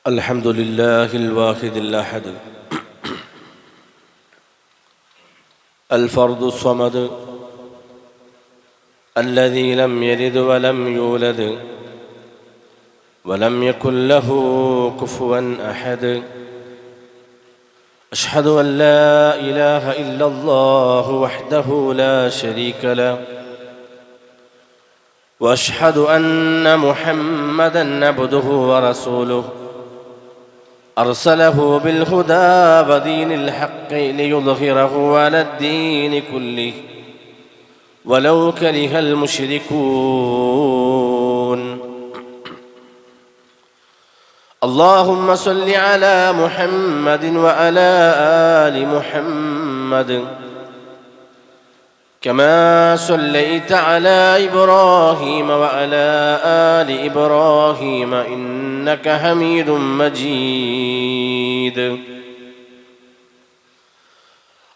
الحمد لله الواحد الأحد الفرد الصمد الذي لم يلد ولم يولد ولم يكن له كفوا أحد. أشهد أن لا إله إلا الله وحده لا شريك له، وأشهد أن محمدًا عبده ورسوله أرسله بالهدى ودين الحق ليظهره على الدين كله ولو كره المشركون. اللهم صل على محمد وعلى آل محمد كما صليت على إبراهيم وعلى آل إبراهيم إنك حميد مجيد.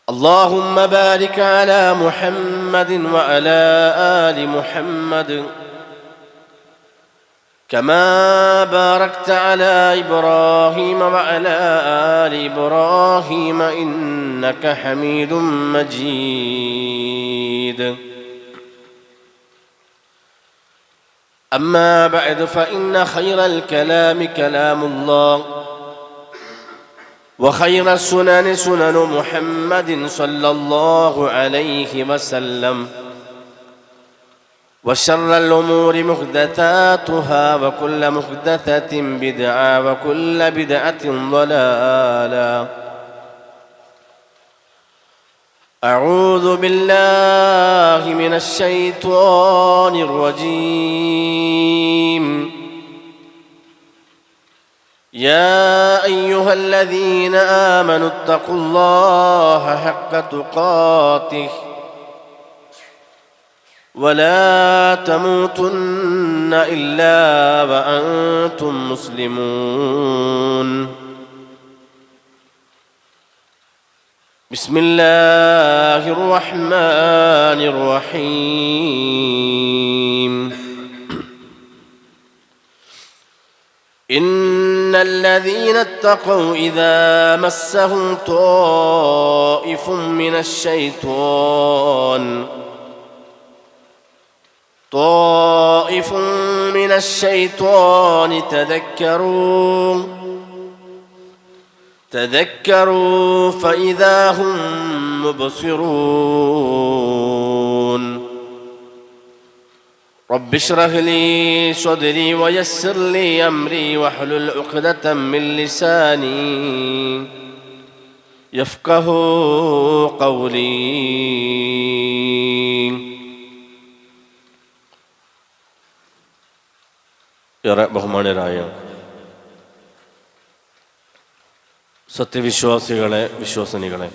اللهم بارك على محمد وعلى آل محمد كما باركت على إبراهيم وعلى آل إبراهيم إنك حميد مجيد. أما بعد، فإن خير الكلام كلام الله، وخير السنن سنن محمد صلى الله عليه وسلم، وشر الأمور محدثاتها وكل محدثة بدعة وكل بدعة ضلالة. أعوذ بالله من الشيطان الرجيم. يا أيها الذين آمنوا اتقوا الله حق تقاته ولا تموتن إلا وأنتم مسلمون. بسم الله الرحمن الرحيم. إن الذين اتقوا إذا مسهم طائف من الشيطان تذكروا فإذا هم مبصرون. رب اشرح لي صدري ويسر لي أمري واحلل عقدة من لساني يفقه قولي. ഏറെ ബഹുമാന്യരായ സത്യവിശ്വാസികളെ, വിശ്വസനികളെ,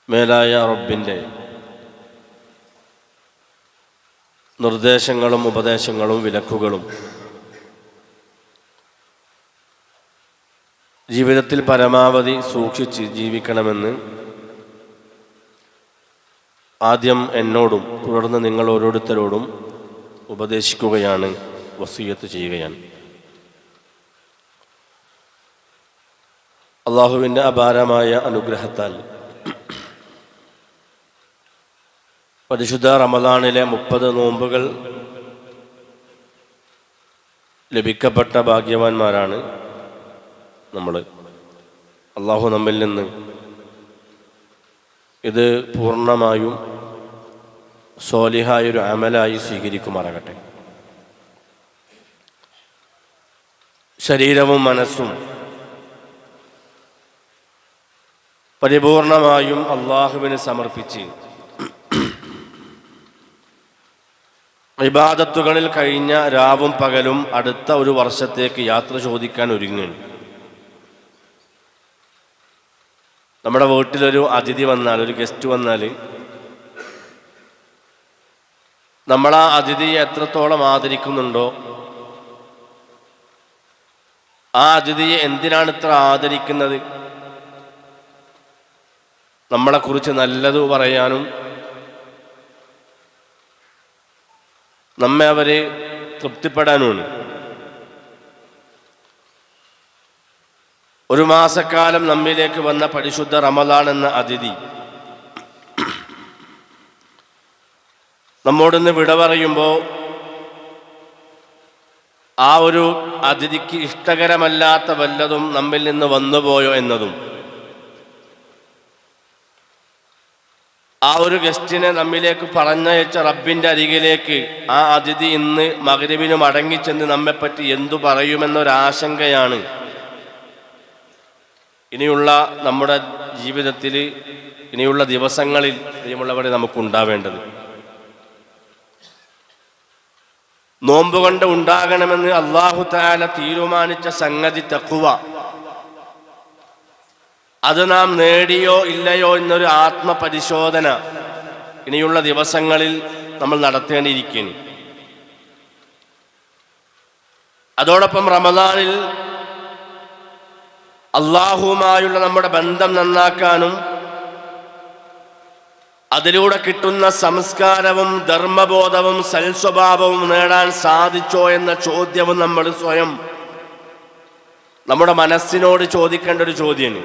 മേലായ റബ്ബിൻ്റെ നിർദ്ദേശങ്ങളും ഉപദേശങ്ങളും വിലക്കുകളും ജീവിതത്തിൽ പരമാവധി സൂക്ഷിച്ച് ജീവിക്കണമെന്ന് ആദ്യം എന്നോടും തുടർന്ന് നിങ്ങൾ ഓരോരുത്തരോടും ഉപദേശിക്കുകയാണ്, വസിയ്യത്ത് ചെയ്യുകയാണ്. അള്ളാഹുവിൻ്റെ അപാരമായ അനുഗ്രഹത്താൽ പരിശുദ്ധ റമദാനിലെ 30 നോമ്പുകൾ ലഭിക്കപ്പെട്ട ഭാഗ്യവാന്മാരാണ് നമ്മൾ. അള്ളാഹു നമ്മിൽ നിന്ന് ഇത് പൂർണ്ണമായും സ്വാലിഹായൊരു അമലായി സ്വീകരിക്കുമാറാകട്ടെ. ശരീരവും മനസ്സും പരിപൂർണമായും അള്ളാഹുവിന് സമർപ്പിച്ച് ഇബാദത്തുകളിൽ കഴിഞ്ഞ രാവും പകലും അടുത്ത ഒരു വർഷത്തേക്ക് യാത്ര ചോദിക്കാൻ ഒരുങ്ങുകയാണ്. നമ്മുടെ വീട്ടിലൊരു അതിഥി വന്നാൽ, ഒരു ഗസ്റ്റ് വന്നാൽ, നമ്മൾ ആ അതിഥിയെ എത്രത്തോളം ആദരിക്കുന്നുണ്ടോ, ആ അതിഥിയെ എന്തിനാണ് ഇത്ര ആദരിക്കുന്നത്, നമ്മളെക്കുറിച്ച് നല്ലത് പറയാനും നമ്മെ അവർ തൃപ്തിപ്പെടാനുമാണ്. ഒരു മാസക്കാലം നമ്മിലേക്ക് വന്ന പരിശുദ്ധ റമദാൻ എന്ന അതിഥി നമ്മോടൊന്ന് വിട പറയുമ്പോൾ ആ ഒരു അതിഥിക്ക് ഇഷ്ടകരമല്ലാത്ത വല്ലതും നമ്മിൽ നിന്ന് വന്നുപോയോ എന്നതും, ആ ഒരു ഗസ്റ്റിനെ നമ്മിലേക്ക് പറഞ്ഞയച്ച റബ്ബിൻ്റെ അരികിലേക്ക് ആ അതിഥി ഇന്ന് മഗ്‌രിബിന് മടങ്ങിച്ചെന്ന് നമ്മെപ്പറ്റി എന്തു പറയുമെന്നൊരാശങ്കയാണ് ഇനിയുള്ള നമ്മുടെ ജീവിതത്തിൽ, ഇനിയുള്ള ദിവസങ്ങളിൽ പ്രിയമുള്ളവരെ നമുക്കുണ്ടാവേണ്ടത്. നോമ്പ് കൊണ്ട് ഉണ്ടാകണമെന്ന് അല്ലാഹു തആല തീരുമാനിച്ച സംഗതി തഖ്വ, അത് നാം നേടിയോ ഇല്ലയോ എന്നൊരു ആത്മപരിശോധന ഇനിയുള്ള ദിവസങ്ങളിൽ നമ്മൾ നടത്തേണ്ടിയിരിക്കുന്നു. അതോടൊപ്പം റമദാനിൽ അല്ലാഹുവുമായുള്ള നമ്മുടെ ബന്ധം നന്നാക്കാനും അതിലൂടെ കിട്ടുന്ന സംസ്കാരവും ധർമ്മബോധവും സൽസ്വഭാവവും നേടാൻ സാധിച്ചോ എന്ന ചോദ്യവും നമ്മൾ സ്വയം നമ്മുടെ മനസ്സിനോട് ചോദിക്കേണ്ട ഒരു ചോദ്യമാണ്.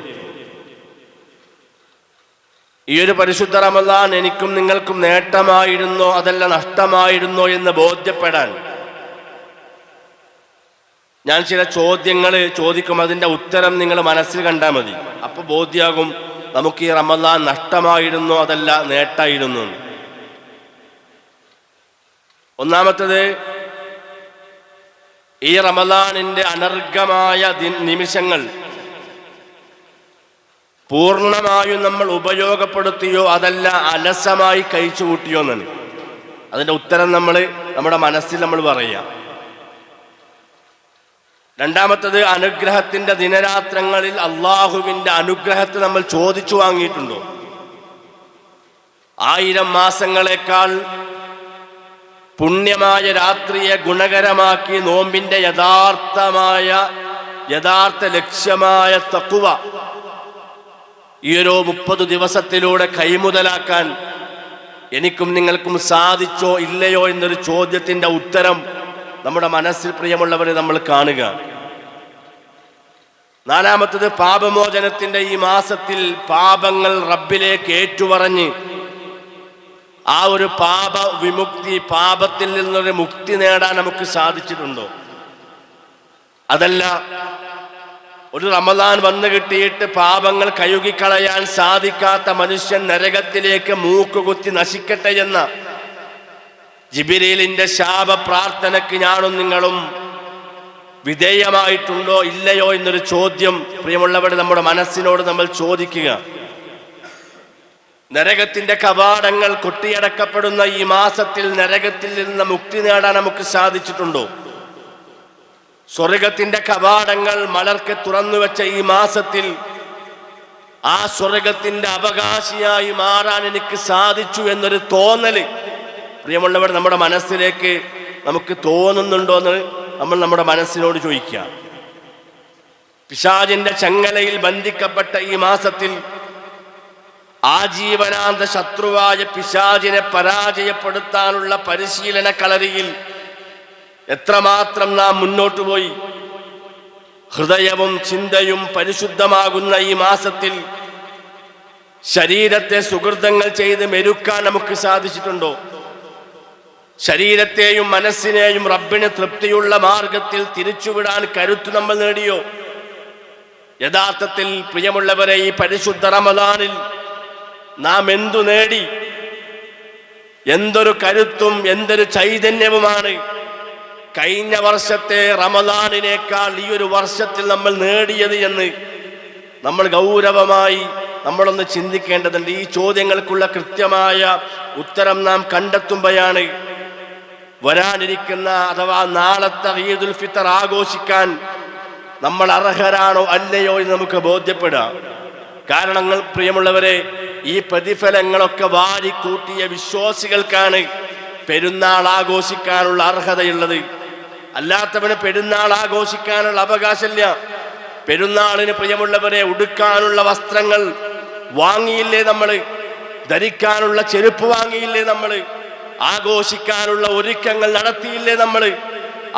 ഈ ഒരു പരിശുദ്ധ റമദാൻ എനിക്കും നിങ്ങൾക്കും നേട്ടമായിരുന്നോ അതല്ല നഷ്ടമായിരുന്നോ എന്ന് ബോധ്യപ്പെടാൻ ഞാൻ ചില ചോദ്യങ്ങൾ ചോദിക്കും. അതിൻ്റെ ഉത്തരം നിങ്ങൾ മനസ്സിൽ കണ്ടാൽ മതി. അപ്പോൾ ബോധ്യമാകും നമുക്ക് ഈ റമദാൻ നഷ്ടമായിരുന്നോ അതല്ല നേട്ടമായിരുന്നു. ഒന്നാമത്തേത്, ഈ റമദാനിൻ്റെ അനർഘമായ നിമിഷങ്ങൾ പൂർണ്ണമായും നമ്മൾ ഉപയോഗപ്പെടുത്തിയോ അതല്ല അലസമായി കഴിച്ചു കൂട്ടിയോ എന്നാണ്. അതിൻ്റെ ഉത്തരം നമ്മുടെ മനസ്സിൽ നമ്മൾ പറയാം. രണ്ടാമത്തത്, അനുഗ്രഹത്തിൻ്റെ ദിനരാത്രങ്ങളിൽ അള്ളാഹുവിൻ്റെ അനുഗ്രഹത്തെ നമ്മൾ ചോദിച്ചു വാങ്ങിയിട്ടുണ്ടോ? 1000 മാസങ്ങളെക്കാൾ പുണ്യമായ രാത്രിയെ ഗുണകരമാക്കി നോമ്പിൻ്റെ യഥാർത്ഥ ലക്ഷ്യമായ തഖ്വ ഈ ഒരു 30 ദിവസത്തിലൂടെ കൈമുതലാക്കാൻ എനിക്കും നിങ്ങൾക്കും സാധിച്ചോ ഇല്ലയോ എന്നൊരു ചോദ്യത്തിൻ്റെ ഉത്തരം നമ്മുടെ മനസ്സിൽ പ്രിയമുള്ളവരെ നമ്മൾ കാണുക. നാലാമത്തത്, പാപമോചനത്തിൻ്റെ ഈ മാസത്തിൽ പാപങ്ങൾ റബ്ബിലേക്ക് ഏറ്റുപറഞ്ഞ് ആ ഒരു പാപത്തിൽ നിന്നൊരു മുക്തി നേടാൻ നമുക്ക് സാധിച്ചിട്ടുണ്ടോ? അതല്ല, ഒരു റമദാൻ വന്നു കിട്ടിയിട്ട് പാപങ്ങൾ കഴുകിക്കളയാൻ സാധിക്കാത്ത മനുഷ്യൻ നരകത്തിലേക്ക് മൂക്കുകുത്തി നശിക്കട്ടെ എന്ന ജിബ്രീലിന്റെ ശാപ പ്രാർത്ഥനയ്ക്ക് ഞാനും നിങ്ങളും വിധേയമായിട്ടുണ്ടോ ഇല്ലയോ എന്നൊരു ചോദ്യം പ്രിയമുള്ളവരെ നമ്മുടെ മനസ്സിനോട് നമ്മൾ ചോദിക്കുക. നരകത്തിന്റെ കവാടങ്ങൾ കൊട്ടിയടക്കപ്പെടുന്ന ഈ മാസത്തിൽ നരകത്തിൽ നിന്ന് മുക്തി നേടാൻ നമുക്ക് സാധിച്ചിട്ടുണ്ടോ? സ്വർഗത്തിന്റെ കവാടങ്ങൾ മലർക്ക് തുറന്നു വെച്ച ഈ മാസത്തിൽ ആ സ്വർഗത്തിന്റെ അവകാശിയായി മാറാൻ എനിക്ക് സാധിച്ചു എന്നൊരു തോന്നല് പ്രിയമുള്ളവർ നമ്മുടെ മനസ്സിലേക്ക് നമുക്ക് തോന്നുന്നുണ്ടോ എന്ന് നമ്മൾ നമ്മുടെ മനസ്സിനോട് ചോദിക്കുക. പിശാചിന്റെ ചങ്ങലയിൽ ബന്ധിക്കപ്പെട്ട ഈ മാസത്തിൽ ആജീവനാന്ത ശത്രുവായ പിശാചിനെ പരാജയപ്പെടുത്താനുള്ള പരിശീലന കളരിയിൽ എത്രമാത്രം നാം മുന്നോട്ട് പോയി. ഹൃദയവും ചിന്തയും പരിശുദ്ധമാകുന്ന ഈ മാസത്തിൽ ശരീരത്തെ സുഹൃതങ്ങൾ ചെയ്ത് മെരുക്കാൻ നമുക്ക് സാധിച്ചിട്ടുണ്ടോ? ശരീരത്തെയും മനസ്സിനെയും റബ്ബിന് തൃപ്തിയുള്ള മാർഗത്തിൽ തിരിച്ചുവിടാൻ കരുത്ത് നമ്മൾ നേടിയോ? യഥാർത്ഥത്തിൽ പ്രിയമുള്ളവരെ, ഈ പരിശുദ്ധ റമദാനിൽ നാം എന്തു നേടി? എന്തൊരു കരുത്തും എന്തൊരു ചൈതന്യവുമാണ് കഴിഞ്ഞ വർഷത്തെ റമദാനിനേക്കാൾ ഈ ഒരു വർഷത്തിൽ നമ്മൾ നേടിയത് എന്ന് നമ്മൾ ഗൗരവമായി നമ്മളൊന്ന് ചിന്തിക്കേണ്ടതുണ്ട്. ഈ ചോദ്യങ്ങൾക്കുള്ള കൃത്യമായ ഉത്തരം നാം കണ്ടെത്തുമ്പോഴാണ് വരാനിരിക്കുന്ന അഥവാ നാളത്തെ ഈദുൽ ഫിത്തർ ആഘോഷിക്കാൻ നമ്മൾ അർഹരാണോ അല്ലയോ എന്ന് നമുക്ക് ബോധ്യപ്പെടാം. കാരണങ്ങൾ പ്രിയമുള്ളവരെ, ഈ പ്രതിഫലങ്ങളൊക്കെ വാരിക്കൂട്ടിയ വിശ്വാസികൾക്കാണ് പെരുന്നാൾ ആഘോഷിക്കാനുള്ള അർഹതയുള്ളത്. അല്ലാത്തവന് പെരുന്നാൾ ആഘോഷിക്കാനുള്ള അവകാശമില്ല. പെരുന്നാളിന് പ്രിയമുള്ളവരെ ഉടുക്കാനുള്ള വസ്ത്രങ്ങൾ വാങ്ങിയില്ലേ നമ്മൾ? ധരിക്കാനുള്ള ചെരുപ്പ് വാങ്ങിയില്ലേ നമ്മൾ? ആഘോഷിക്കാനുള്ള ഒരുക്കങ്ങൾ നടത്തിയില്ലേ നമ്മൾ?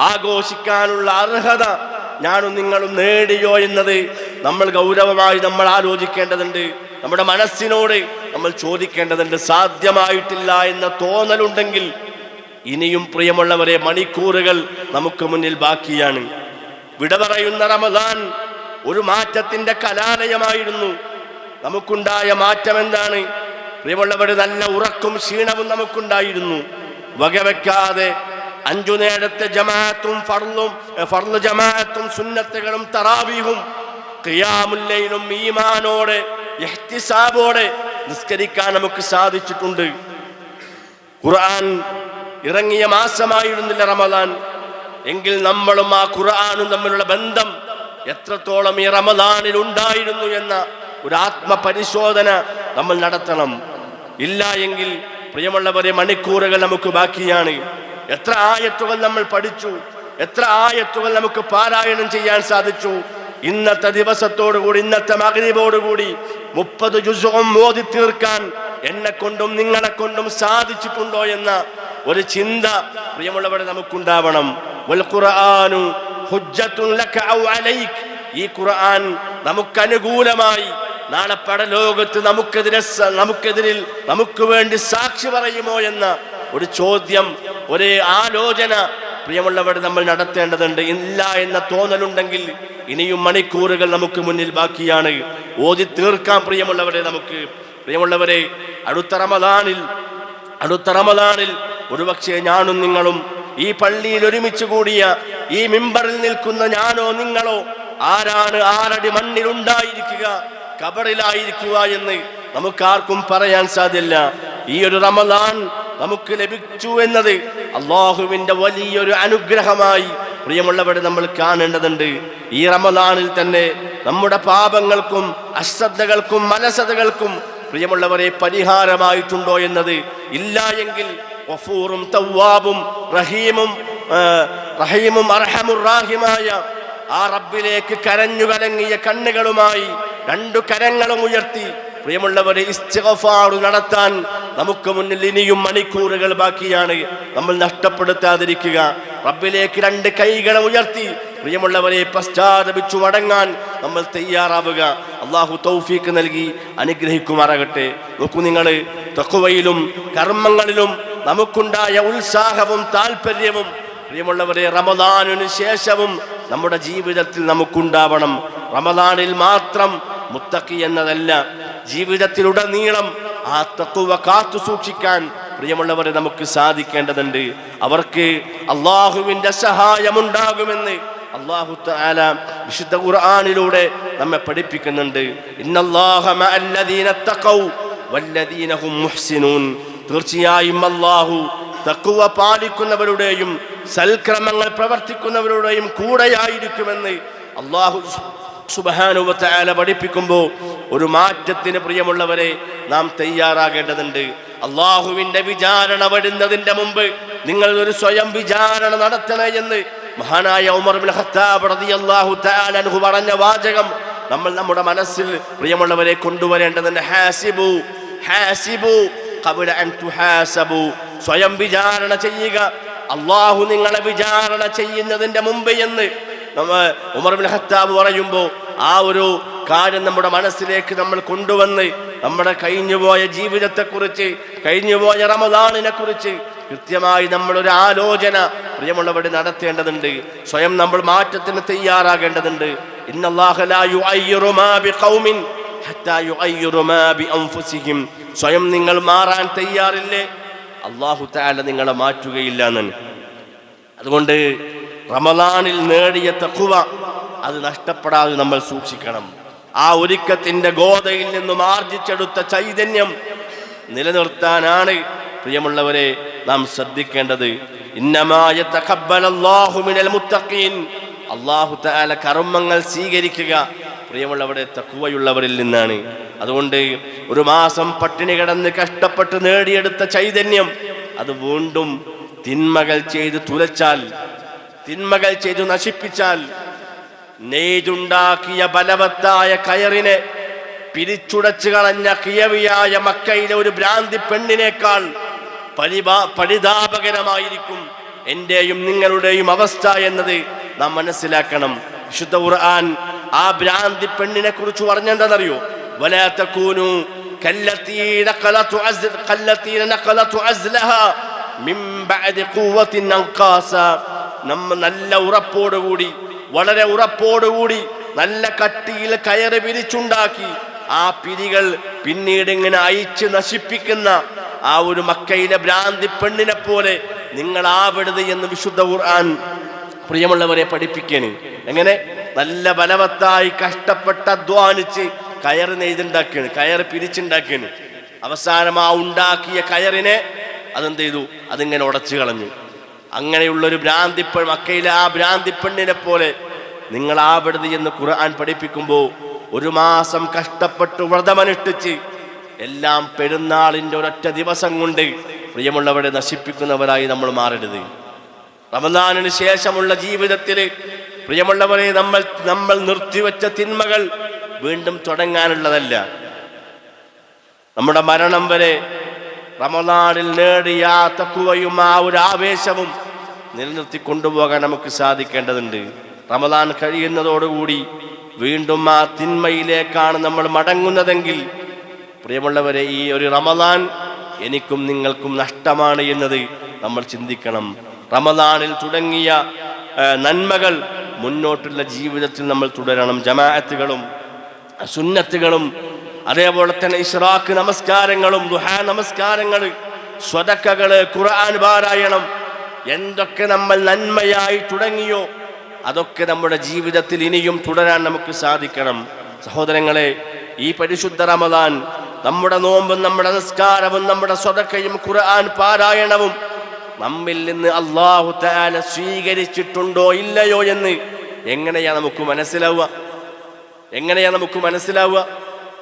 ആഘോഷിക്കാനുള്ള അർഹത ഞാനും നിങ്ങളും നേടിയോ എന്നത് നമ്മൾ ഗൗരവമായി നമ്മൾ ആലോചിക്കേണ്ടതുണ്ട്. നമ്മുടെ മനസ്സിനോട് നമ്മൾ ചോദിക്കേണ്ടതുണ്ട്. സാധ്യമായിട്ടില്ല എന്ന തോന്നലുണ്ടെങ്കിൽ ഇനിയും പ്രിയമുള്ളവരെ മണിക്കൂറുകൾ നമുക്ക് മുന്നിൽ ബാക്കിയാണ്. വിട പറയുന്ന റമദാൻ ഒരു മാറ്റത്തിന്റെ കലാലയമായിരുന്നു. നമുക്കുണ്ടായ മാറ്റം എന്താണ്? പ്രിയമുള്ളവർ, നല്ല ഉറക്കും ക്ഷീണവും നമുക്കുണ്ടായിരുന്നു. വകവെക്കാതെ 5 നേരത്തെ ജമാഅത്തും ഫർള് ജമാഅത്തും സുന്നത്തുകളും തറാവീഹും ഖിയാമുൽ ലൈലും ഈമാനോടെ ഇഹ്തിസാബോടെ നിസ്കരിക്കാൻ നമുക്ക് സാധിച്ചിട്ടുണ്ട്. ഖുർആൻ ഇറങ്ങിയ മാസമായിരുന്നില്ല റമദാൻ. എങ്കിൽ നമ്മളും ആ ഖുർആനും തമ്മിലുള്ള ബന്ധം എത്രത്തോളം ഈ റമദാനിൽ ഉണ്ടായിരുന്നു എന്ന ഒരു ആത്മപരിശോധന നമ്മൾ നടത്തണം. ഇല്ല എങ്കിൽ പ്രിയമുള്ളവരെ മണിക്കൂറുകൾ നമുക്ക് ബാക്കിയാണ്. എത്ര ആയത്തുകൾ നമ്മൾ പഠിച്ചു, എത്ര ആയത്തുകൾ നമുക്ക് പാരായണം ചെയ്യാൻ സാധിച്ചു. ഇന്നത്തെ ദിവസത്തോടുകൂടി, ഇന്നത്തെ മഗ്രിബോടുകൂടി 30 ജുസും ഓതി തീർക്കാൻ എന്നെ കൊണ്ടും നിങ്ങളെ കൊണ്ടും സാധിച്ചിട്ടുണ്ടോ എന്ന ഒരു ചിന്ത പ്രിയമുള്ളവരെ നമുക്കുണ്ടാവണം. വൽ ഖുർആനു ഹുജ്ജത്തുൻ ലക ഔ അലൈക്. ഈ ഖുർആൻ നമുക്കനുകൂലമായി നാളെ പരലോകത്ത് നമുക്കെതിരിൽ നമുക്ക് വേണ്ടി സാക്ഷി പറയുമോ എന്ന ഒരു ചോദ്യം, ഒരു ആലോചന പ്രിയമുള്ളവർ നമ്മൾ നടത്തേണ്ടതുണ്ട്. ഇല്ല എന്ന തോന്നലുണ്ടെങ്കിൽ ഇനിയും മണിക്കൂറുകൾ നമുക്ക് മുന്നിൽ ബാക്കിയാണ്. ഓതി തീർക്കാം പ്രിയമുള്ളവരെ. അടുത്ത റമദാനിൽ ഒരുപക്ഷെ ഞാനും നിങ്ങളും ഈ പള്ളിയിൽ ഒരുമിച്ച് കൂടിയ ഈ മിമ്പറിൽ നിൽക്കുന്ന ഞാനോ നിങ്ങളോ ആരാണ് 6 അടി മണ്ണിൽ ഉണ്ടായിരിക്കുക, ഖബറിലായിരിക്കുക എന്ന് നമുക്കാർക്കും പറയാൻ സാധ്യമല്ല. ഈ ഒരു റമദാൻ നമുക്ക് ലഭിച്ചു എന്നത് അള്ളാഹുവിന്റെ വലിയൊരു അനുഗ്രഹമായി പ്രിയമുള്ളവരെ നമ്മൾ കാണേണ്ടതുണ്ട്. ഈ റമദാനിൽ തന്നെ നമ്മുടെ പാപങ്ങൾക്കും അശ്രദ്ധകൾക്കും മനസതകൾക്കും പ്രിയമുള്ളവരെ പരിഹാരമായിട്ടുണ്ടോ എന്നത് ഇല്ല എങ്കിൽ ഗഫൂറും തവ്വാബും റഹീമും അർഹമുർ റാഹിമായ ആ റബ്ബിലേക്ക് കരഞ്ഞു കലങ്ങിയ കണ്ണുകളുമായി 2 കരങ്ങളും ഉയർത്തി പ്രിയമുള്ളവരെ ഇസ്തിഗ്ഫാർ നടത്താൻ നമുക്ക് മുന്നിൽ ഇനിയും മണിക്കൂറുകൾ ബാക്കിയാണ്. നമ്മൾ നഷ്ടപ്പെടുത്താതിരിക്കുക. റബ്ബിലേക്ക് 2 കൈകൾ ഉയർത്തി പ്രിയമുള്ളവരെ പശ്ചാത്തപിച്ചു മടങ്ങാൻ നമ്മൾ തയ്യാറാവുക. അള്ളാഹു തൗഫീഖ് നൽകി അനുഗ്രഹിക്കുമാറാകട്ടെ. നോക്കൂ, നിങ്ങൾ തഖ്വയിലും കർമ്മങ്ങളിലും നമുക്കുണ്ടായ ഉത്സാഹവും താല്പര്യവും പ്രിയമുള്ളവരെ റമദാനിന് ശേഷവും നമ്മുടെ ജീവിതത്തിൽ നമുക്കുണ്ടാവണം. റമദാനിൽ മാത്രം മുത്തഖി എന്നതല്ല, ജീവിതത്തിലുടനീളം ആ തഖ്വ കാത്തു സൂക്ഷിക്കാൻ പ്രിയമുള്ളവരെ നമുക്ക് സാധിക്കേണ്ടതുണ്ട്. അവർക്ക് അള്ളാഹുവിന്റെ സഹായമുണ്ടാകുമെന്ന് അല്ലാഹു തആല വിശുദ്ധ ഖുർആനിലൂടെ നമ്മെ പഠിപ്പിക്കുന്നുണ്ട്. ഇന്നല്ലാഹ മഅല്ലദീന തഖൗ വല്ലദീന ഹും മുഹ്സിനൂൻ. തീർച്ചയായും അല്ലാഹു തഖ്വ പാലിക്കുന്നവരുടെയും സൽക്രമങ്ങൾ പ്രവർത്തിക്കുന്നവരുടെയും കൂടെയായിരിക്കുമെന്ന് അല്ലാഹു സുബ്ഹാനഹു വ തആല പഠിപ്പിക്കുമ്പോൾ ഒരു മാറ്റത്തിന് പ്രിയമുള്ളവരെ നാം തയ്യാറാകേണ്ടതുണ്ട്. അള്ളാഹുവിന്റെ വിചാരണ വരുന്നതിന്റെ മുമ്പ് നിങ്ങൾ ഒരു സ്വയം വിചാരണ നടത്തണേ എന്ന് മഹാനായ ഉമർ ഇബ്നു ഖത്താബ് റളിയല്ലാഹു തആല അൻഹു പറഞ്ഞ വാചകം നമ്മൾ നമ്മുടെ മനസ്സിൽ പ്രിയമുള്ളവരെ കൊണ്ടുവരേണ്ടതുണ്ട്. ഹാസിബു ഖബ്ല അൻ തുഹാസബു. സ്വയം വിചാരണ ചെയ്യുക, അള്ളാഹു നിങ്ങളെ വിചാരണ ചെയ്യുന്നതിന്റെ മുമ്പ് എന്ന് ഉമർ ഇബ്നു ഖത്താബ് പറയുമ്പോൾ ആ ഒരു കാര്യം നമ്മുടെ മനസ്സിലേക്ക് നമ്മൾ കൊണ്ടുവന്ന് നമ്മുടെ കഴിഞ്ഞുപോയ ജീവിതത്തെക്കുറിച്ച്, കഴിഞ്ഞുപോയ റമദാനിനെ കുറിച്ച് കൃത്യമായി നമ്മളൊരു ആലോചന പ്രിയമുള്ളവരെ നടത്തേണ്ടതുണ്ട്. സ്വയം നമ്മൾ മാറ്റത്തിന് തയ്യാറാകേണ്ടതുണ്ട്. ഇന്നല്ലാഹ ലാ യുഅയ്യിറു മാ ബിഖൗമിൻ ഹത്താ യുഅയ്യിറു മാ ബിഅൻഫുസിഹിം. സ്വയം നിങ്ങൾ മാറാൻ തയ്യാറില്ലേ, അല്ലാഹു തആല നിങ്ങളെ മാറ്റുകയില്ല എന്നാണ്. അതുകൊണ്ട് റമദാനിൽ നേടിയ തഖ്വ അത് നഷ്ടപ്പെടാതെ നമ്മൾ സൂക്ഷിക്കണം. ആ ഒരുക്കത്തിന്റെ ഗോതയിൽ നിന്നും ആർജിച്ചെടുത്ത ചൈതന്യം നിലനിർത്താനാണ് പ്രിയമുള്ളവരെ നാം ശ്രദ്ധിക്കേണ്ടത്. ഇന്നമാ യതഖബ്ബലല്ലാഹു മിനൽ മുത്തഖീൻ. അല്ലാഹു തആല കർമ്മങ്ങൾ സ്വീകരിക്കുക പ്രിയമുള്ളവരെ തഖ്വയുള്ളവരിൽ നിന്നാണ്. അതുകൊണ്ട് ഒരു മാസം പട്ടിണി കിടന്ന് കഷ്ടപ്പെട്ട് നേടിയെടുത്ത ചൈതന്യം അത് വീണ്ടും തിന്മകൾ ചെയ്ത് തുലച്ചാൽ, തിന്മകൾ ചെയ്തു നശിപ്പിച്ചാൽ, നെയ്തുണ്ടാക്കിയ ബലവത്തായ കയറിനെ പിരിച്ചുടച്ചു കളഞ്ഞ കിയവിയായ മക്കയിലെ ഒരു ഭ്രാന്തി പെണ്ണിനേക്കാൾ പരിതാപകരമായിരിക്കും എന്റെയും നിങ്ങളുടെയും അവസ്ഥ എന്നത് നാം മനസ്സിലാക്കണം. വിശുദ്ധ ഖുർആൻ ആ ഭ്രാന്തി പെണ്ണിനെ കുറിച്ച് പറഞ്ഞെന്താണെന്നറിയോ? വലാ തകൂനു കല്ലതീ നഖലതു അസ്ലഹാ മിൻ ബഅദി ഖുവ്വത്തിൻ അൻഖാസ. നമ്മ നല്ല ഉറപ്പോടുകൂടി, വളരെ ഉറപ്പോടുകൂടി നല്ല കട്ടിയിൽ കയറ് പിരിച്ചുണ്ടാക്കി ആ പിരികൾ പിന്നീട് ഇങ്ങനെ അയച്ച് നശിപ്പിക്കുന്ന ആ ഒരു മക്കയിലെ ഭ്രാന്തി പെണ്ണിനെ പോലെ നിങ്ങൾ ആവരുത് എന്ന് വിശുദ്ധ ഖുർആൻ പ്രിയമുള്ളവരെ പഠിപ്പിക്കാന്. എങ്ങനെ? നല്ല ബലവത്തായി കഷ്ടപ്പെട്ട് അധ്വാനിച്ച് കയറ് നെയ്തുണ്ടാക്കിയാണ്, കയറ് പിരിച്ചുണ്ടാക്കിയാണ്. അവസാനം ആ ഉണ്ടാക്കിയ കയറിനെ അതെന്ത് ചെയ്തു? അതിങ്ങനെ ഉടച്ചു കളഞ്ഞു. അങ്ങനെയുള്ളൊരു മക്കയിലെ ആ ഭ്രാന്തി പെണ്ണിനെ പോലെ നിങ്ങൾ ആവരുത് എന്ന് ഖുർആൻ പഠിപ്പിക്കുമ്പോൾ 1 മാസം കഷ്ടപ്പെട്ട് വ്രതമനുഷ്ഠിച്ച് എല്ലാം പെരുന്നാളിൻ്റെ ഒരൊറ്റ ദിവസം കൊണ്ട് പ്രിയമുള്ളവരെ നശിപ്പിക്കുന്നവരായി നമ്മൾ മാറരുത്. റമദാനിന് ശേഷമുള്ള ജീവിതത്തിൽ പ്രിയമുള്ളവരെ നമ്മൾ നിർത്തിവെച്ച തിന്മകൾ വീണ്ടും തുടങ്ങാനുള്ളതല്ല. നമ്മുടെ മരണം വരെ റമദാനിൽ നേടിയ ആ തഖ്വയും ആ ഒരു ആവേശവും നിലനിർത്തി കൊണ്ടുപോകാൻ നമുക്ക് സാധിക്കേണ്ടതുണ്ട്. റമദാൻ കഴിയുന്നതോടുകൂടി വീണ്ടും ആ തിന്മയിലേക്കാണ് നമ്മൾ മടങ്ങുന്നതെങ്കിൽ പ്രിയമുള്ളവരെ, ഈ ഒരു റമദാൻ എനിക്കും നിങ്ങൾക്കും നഷ്ടമാണ് എന്നത് നമ്മൾ ചിന്തിക്കണം. റമദാനിൽ തുടങ്ങിയ നന്മകൾ മുന്നോട്ടുള്ള ജീവിതത്തിൽ നമ്മൾ തുടരണം. ജമാഅത്തുകളും സുന്നത്തുകളും അതേപോലെ തന്നെ ഇശ്റാഖ് നമസ്കാരങ്ങളും ദുഹാ നമസ്കാരങ്ങൾ, സ്വദഖകള്, ഖുർആൻ പാരായണം, എന്തൊക്കെ നമ്മൾ നന്മയായി തുടങ്ങിയോ അതൊക്കെ നമ്മുടെ ജീവിതത്തിൽ ഇനിയും തുടരാൻ നമുക്ക് സാധിക്കണം. സഹോദരങ്ങളെ, ഈ പരിശുദ്ധ റമദാൻ നമ്മുടെ നോമ്പും നമ്മുടെ നിസ്കാരവും നമ്മുടെ സ്വദഖയും ഖുർആൻ പാരായണവും നമ്മിൽ നിന്ന് അല്ലാഹു തആല സ്വീകരിച്ചിട്ടുണ്ടോ ഇല്ലയോ എന്ന് എങ്ങനെയാ നമുക്ക് മനസ്സിലാവുക?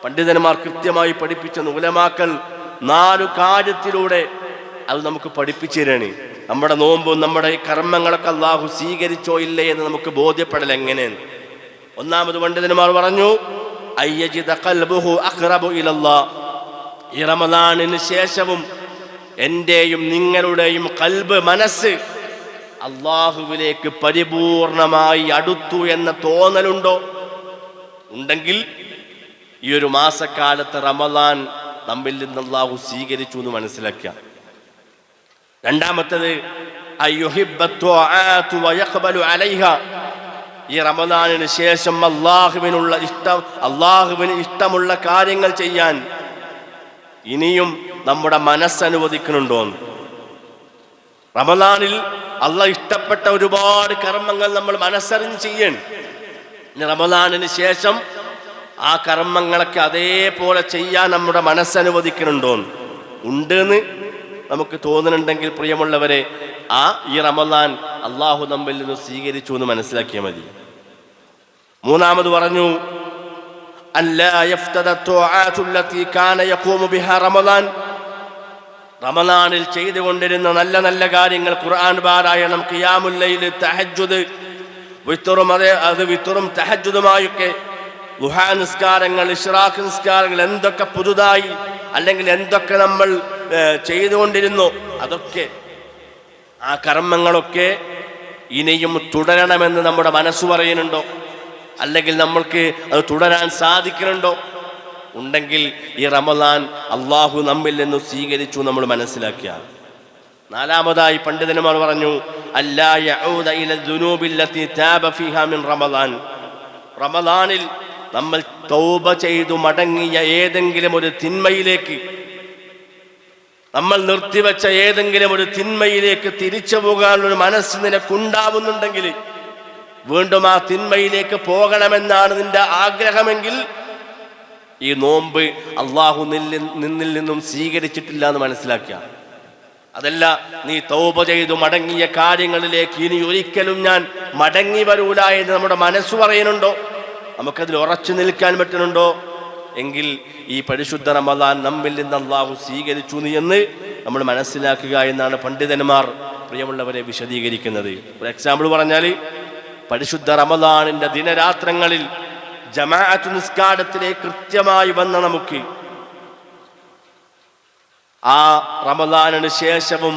പണ്ഡിതന്മാർ കൃത്യമായി പഠിപ്പിച്ച ഉലമാക്കൾ 4 കാര്യത്തിലൂടെ അത് നമുക്ക് പഠിപ്പിച്ചു തരാണ്. നമ്മുടെ നോമ്പും നമ്മുടെ കർമ്മങ്ങളൊക്കെ അല്ലാഹു സ്വീകരിച്ചോ ഇല്ലേ എന്ന് നമുക്ക് ബോധ്യപ്പെടൽ എങ്ങനെയാണ്? ഒന്നാമത് പണ്ഡിതന്മാർ പറഞ്ഞു, അയ്യജിദ ഖൽബുഹു അഖ്റബു ഇലല്ലാഹ്. ഈ റമദാനിന് ശേഷവും എന്റെയും നിങ്ങളുടെയും ഖൽബ്, മനസ്സ് അല്ലാഹുവിലേക്ക് പരിപൂർണമായി അടുത്തു എന്ന തോന്നലുണ്ടോ? ഉണ്ടെങ്കിൽ ഈ ഒരു മാസക്കാലത്ത് റമദാൻ നമ്മിൽ നിന്ന് അല്ലാഹു സ്വീകരിച്ചു എന്ന് മനസ്സിലാക്കുക. രണ്ടാമത്തേത് അയ്യുഹിബ്ബത്തു വയഖ്ബലു അലൈഹ. ഈ റമദാനിന് ശേഷം അല്ലാഹുവിന് ഇഷ്ടമുള്ള കാര്യങ്ങൾ ചെയ്യാൻ ഇനിയും നമ്മുടെ മനസ്സനുവദിക്കുന്നുണ്ടോ? റമദാനിൽ അല്ലാഹ് ഇഷ്ടപ്പെട്ട ഒരുപാട് കർമ്മങ്ങൾ നമ്മൾ മനസ്സറിഞ്ഞ് ചെയ്യണം. റമദാനിന് ശേഷം ആ കർമ്മങ്ങളൊക്കെ അതേപോലെ ചെയ്യാൻ നമ്മുടെ മനസ്സനുവദിക്കുന്നുണ്ടോ? ഉണ്ടെന്ന് നമുക്ക് തോന്നുന്നുണ്ടെങ്കിൽ പ്രിയമുള്ളവരെ, ഈ റമദാൻ അല്ലാഹു നമ്മിൽ നിന്ന് സ്വീകരിച്ചു എന്ന് മനസ്സിലാക്കിയാൽ മതി. മൂന്നാമത് പറഞ്ഞു, റമദാനിൽ ചെയ്തുകൊണ്ടിരുന്ന നല്ല നല്ല കാര്യങ്ങൾ, ഖുർആൻ പാരായണം, ഖിയാമുൽ ലൈൽ, തഹജ്ജുദ്, വിത്റും തഹജ്ജുദുമായൊക്കെ, ദുഹാ നിസ്കാരങ്ങൾ, ഇശ്റാഖ് നിസ്കാരങ്ങൾ, എന്തൊക്കെ പുതുതായി അല്ലെങ്കിൽ എന്തൊക്കെ നമ്മൾ ചെയ്തുകൊണ്ടിരുന്നോ അതൊക്കെ, ആ കർമ്മങ്ങളൊക്കെ ഇനിയും തുടരണമെന്ന് നമ്മുടെ മനസ്സ് പറയുന്നുണ്ടോ? അല്ലെങ്കിൽ നമ്മൾക്ക് അത് തുടരാൻ സാധിക്കുന്നുണ്ടോ? ഉണ്ടെങ്കിൽ ഈ റമദാൻ അല്ലാഹു നമ്മിൽ നിന്ന് സ്വീകരിച്ചു നമ്മൾ മനസ്സിലാക്കുക. നാലാമതായി പണ്ഡിതന്മാർ പറഞ്ഞു, അല്ലാ യഊദ ഇല ദുനൂബില്ലതി താബ ഫീഹാ മിൻ റമദാൻ. റമദാനിൽ നമ്മൾ തൗബ ചെയ്തു മടങ്ങിയ ഏതെങ്കിലും ഒരു തിന്മയിലേക്ക്, നമ്മൾ നിർത്തിവെച്ച ഏതെങ്കിലും ഒരു തിന്മയിലേക്ക് തിരിച്ചു പോകാനൊരു മനസ്സ് നിനക്കുണ്ടാവുന്നുണ്ടെങ്കിൽ, വീണ്ടും ആ തിന്മയിലേക്ക് പോകണമെന്നാണ് നിന്റെ ആഗ്രഹമെങ്കിൽ, ഈ നോമ്പ് അല്ലാഹു നിന്നിൽ നിന്നും സ്വീകരിച്ചിട്ടില്ല എന്ന് മനസ്സിലാക്കുക. അതല്ല, നീ തൗബ ചെയ്തു മടങ്ങിയ കാര്യങ്ങളിലേക്ക് ഇനി ഒരിക്കലും ഞാൻ മടങ്ങി വരൂല എന്ന് നമ്മുടെ മനസ്സ് പറയുന്നുണ്ടോ? നമുക്കതിൽ ഉറച്ചു നിൽക്കാൻ പറ്റുന്നുണ്ടോ? എങ്കിൽ ഈ പരിശുദ്ധ റമദാൻ നമ്മിൽ നിന്ന് അല്ലാഹു സ്വീകരിച്ചു എന്ന് നമ്മൾ മനസ്സിലാക്കുക എന്നാണ് പണ്ഡിതന്മാർ പ്രിയമുള്ളവരെ വിശദീകരിക്കുന്നത്. ഒരു എക്സാമ്പിൾ പറഞ്ഞാൽ, പരിശുദ്ധ റമദാനിന്റെ ദിനരാത്രങ്ങളിൽ ജമാഅത്ത് നിസ്കാരത്തിലേക്ക് കൃത്യമായി വന്ന നമുക്ക് ആ റമദാനിന് ശേഷവും